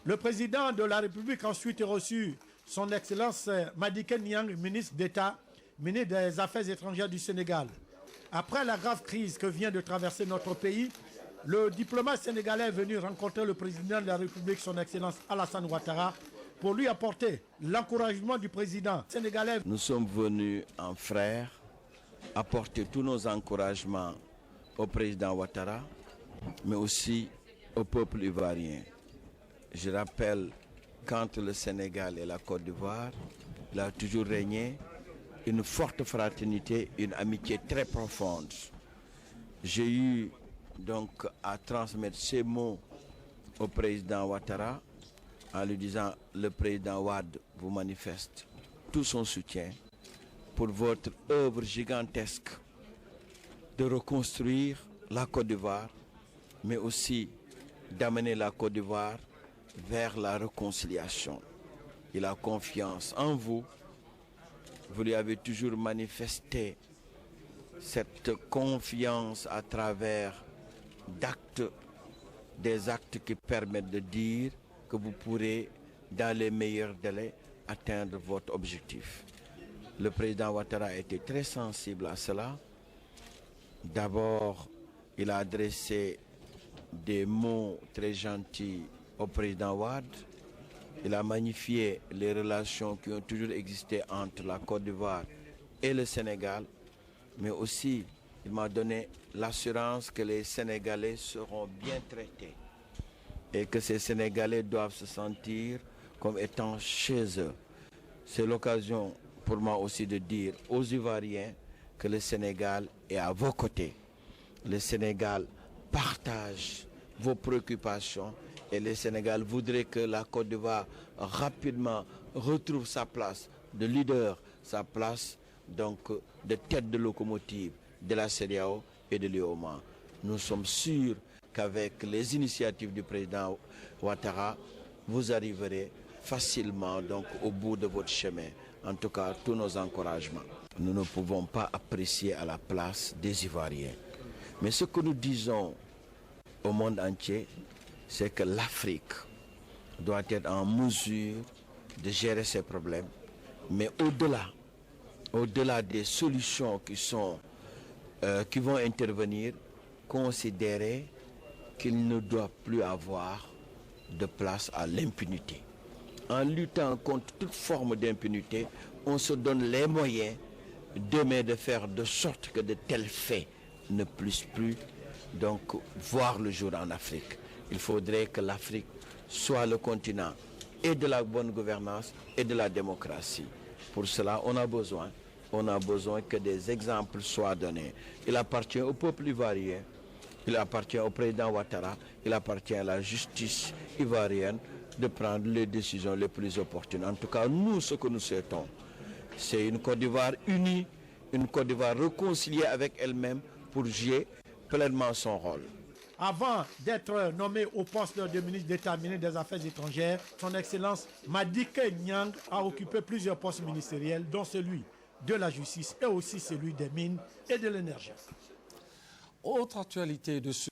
Le président de la République a ensuite reçu son Excellence Madické Niang, ministre d'État, ministre des Affaires étrangères du Sénégal. Après la grave crise que vient de traverser notre pays, le diplomate sénégalais est venu rencontrer le président de la République, son Excellence Alassane Ouattara, pour lui apporter l'encouragement du président sénégalais. Nous sommes venus en frères apporter tous nos encouragements au président Ouattara, mais aussi au peuple ivoirien. Je rappelle qu'entre le Sénégal et la Côte d'Ivoire, il a toujours régné une forte fraternité, une amitié très profonde. J'ai eu donc à transmettre ces mots au président Ouattara en lui disant: le président Wade vous manifeste tout son soutien pour votre œuvre gigantesque de reconstruire la Côte d'Ivoire, mais aussi d'amener la Côte d'Ivoire vers la réconciliation. Il a confiance en vous. Vous lui avez toujours manifesté cette confiance à travers des actes qui permettent de dire que vous pourrez, dans les meilleurs délais, atteindre votre objectif. Le président Ouattara a été très sensible à cela. D'abord, il a adressé des mots très gentils au président Wade. Il a magnifié les relations qui ont toujours existé entre la Côte d'Ivoire et le Sénégal, mais aussi il m'a donné l'assurance que les Sénégalais seront bien traités et que ces Sénégalais doivent se sentir comme étant chez eux. C'est l'occasion pour moi aussi de dire aux Ivoiriens que le Sénégal est à vos côtés. Le Sénégal partage vos préoccupations et le Sénégal voudrait que la Côte d'Ivoire rapidement retrouve sa place de leader, sa place donc de tête de locomotive de la CEDEAO et de l'UEMOA. Nous sommes sûrs qu'avec les initiatives du président Ouattara, vous arriverez facilement donc au bout de votre chemin. En tout cas, tous nos encouragements. Nous ne pouvons pas apprécier à la place des Ivoiriens. Mais ce que nous disons au monde entier, c'est que l'Afrique doit être en mesure de gérer ses problèmes. Mais au-delà des solutions qui vont intervenir, considérer qu'il ne doit plus avoir de place à l'impunité. En luttant contre toute forme d'impunité, on se donne les moyens demain de faire de sorte que de tels faits ne puissent plus donc voir le jour en Afrique. Il faudrait que l'Afrique soit le continent et de la bonne gouvernance et de la démocratie. Pour cela, on a besoin que des exemples soient donnés. Il appartient au peuple ivoirien, il appartient au président Ouattara, il appartient à la justice ivoirienne de prendre les décisions les plus opportunes. En tout cas, nous, ce que nous souhaitons, c'est une Côte d'Ivoire unie, une Côte d'Ivoire réconciliée avec elle-même pour jouer pleinement son rôle. Avant d'être nommé au poste de ministre d'État, ministre des Affaires étrangères, son Excellence Madické Niang a occupé plusieurs postes ministériels, dont celui de la justice et aussi celui des mines et de l'énergie. Autre actualité de ce